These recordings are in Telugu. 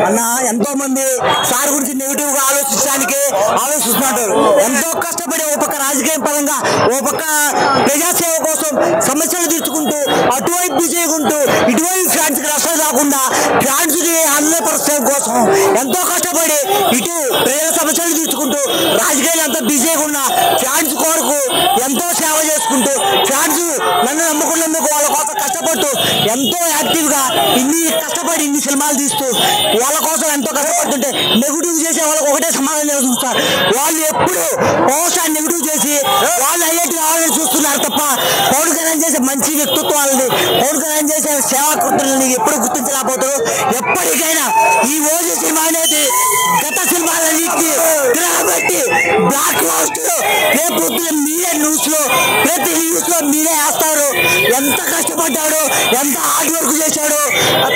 అన్న ఎంతో మంది సార్ గురించి నెగిటివ్ గా ఆలోచిస్తున్నారు. ఎంతో కష్టపడి ఓ పక్క రాజకీయ పరంగా ఓ పక్క ప్రజాసేవ కోసం సమస్యలు తీర్చుకుంటూ అటువైపు చేయకుంటూ ఇటువైపు ఫ్యాన్స్ కి నష్టం రాకుండా ఫ్యాన్స్ కి 100% కోసం ఎంతో కష్టపడి ఇటు ప్రజల సమస్యలు తీర్చుకుంటూ రాజకీయాలు ఎంతో బిజీగా ఉన్న ఫ్యాన్స్ కొరకు ఎంతో సేవ చేసుకుంటూ ఫ్యాన్స్ నన్ను నమ్ముకున్నందుకు వాళ్ళ కోసం కష్టపడుతూ ఎంతో యాక్టివ్ గా ఇన్ని సినిమాలు తీస్తూ వాళ్ళ కోసం ఎంతో కష్టపడుతుంటే నెగిటివ్ చేసే వాళ్ళకి ఒకటే సమాధానం చూస్తారు. వాళ్ళు ఎప్పుడు పవన్ నెగిటివ్ చేసి వాళ్ళు హైలైట్ కావాలని చూస్తున్నారు తప్ప పవన్ కళ్యాణ్ చేసే మంచి వ్యక్తిత్వాలని పవన్ కళ్యాణ్ చేసే సేవాకృతులని ఎప్పుడు గుర్తించలేకపోతారు. ఎప్పటికైనా ఈ ఓజీ సినిమా అనేది గత సినిమాలన్నింటినీ తిరగబెట్టి బ్లాక్ బాస్టర్ రేపు మీరే న్యూస్ లో ప్రతి న్యూస్ లో మీరే వేస్తారు. ఎంత కష్టపడ్డాడు, ఎంత హార్డ్ వర్క్ చేశాడు.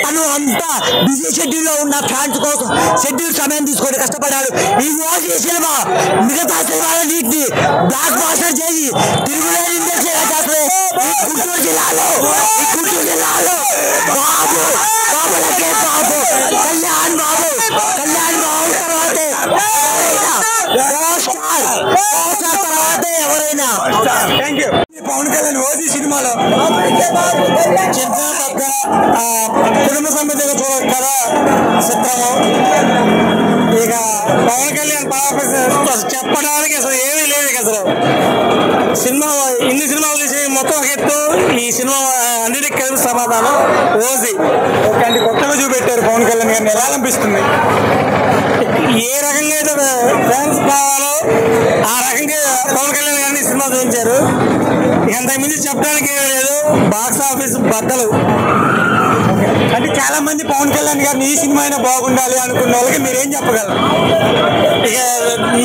తను అంతా బిజీ షెడ్యూల్ లో ఉన్న ఫ్యాన్స్ కోసం షెడ్యూల్ సమయం తీసుకొని కష్టపడ్డాడు. ఈ ఓజీ సినిమా మిగతా సినిమాలన్నింటినీ బ్లాక్ బాస్టర్ చేసి తిరుగులేని ఇండస్ట్రీగా చేస్తుంది. గుంటూరు జిల్లాలో బాబు కళ్యాణ్ బాబు తర్వాతే ఎవరైనా పవన్ కళ్యాణ్ ఓజీ సినిమాలో కుటుంబ సమేతంగా చూడగల చిత్రము. ఇక పవన్ కళ్యాణ్ చెప్పడానికి అసలు ఏమీ లేదు. అసలు సినిమా ఇన్ని సినిమాలు తీసి మొత్తం ఒక ఎత్తు, ఈ సినిమా అన్నిటికీ కలిపి సమాధానం ఓజీ. అంటే కొత్తగా చూపెట్టారు పవన్ కళ్యాణ్ గారిని. ఎలా అనిపిస్తుంది? ఏ రకంగా అయితే ఫ్యాన్స్ కావాలో ఆ రకంగా పవన్ కళ్యాణ్ గారిని సినిమా చూపించారు. ఇంతకుమించి చెప్పడానికి ఏమీ లేదు. బాక్స్ ఆఫీస్ బద్దలు. అంటే చాలా మంది పవన్ కళ్యాణ్ గారిని ఈ సినిమా అయినా బాగుండాలి అనుకున్న వాళ్ళకి మీరేం చెప్పగలరు? ఇక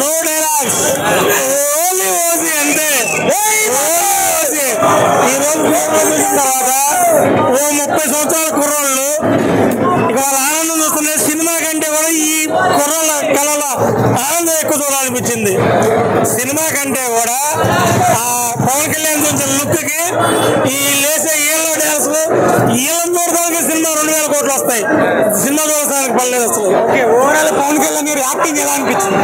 నో డైలాగ్స్, ఓన్లీ ఓజీ అంతే. ఈ రోజు చూసిన తర్వాత ఓ 30 సంవత్సరాల కుర్రోళ్ళు ఇక వాళ్ళ ఆనందం చూస్తుంటే సినిమా కంటే కూడా ఈ కుర్రోళ్ళ కళల ఆనందం ఎక్కువ చూడాలనిపించింది. సినిమా కంటే కూడా ఆ పవన్ కళ్యాణ్ చూసిన లుక్ కి ఈ లేసే ఈళ్ళ డ్యాన్స్ ఈళ్ళని చూడడానికి సినిమా 2000 కోట్లు వస్తాయి. సినిమా చూడడానికి పడలేదు అసలు. ఓకే, ఓవరాల్ పవన్ కళ్యాణ్ గారి యాక్టింగ్ ఎలా అనిపించింది?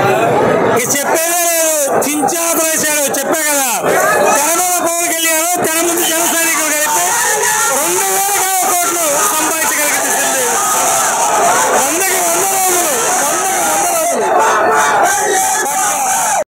ఇక చెప్పేదే లేదు, చించాత వేసాడు. చెప్పే కదా తెర మీద పవన్ కళ్యాణ్, తెర ముందు జన సైనికులు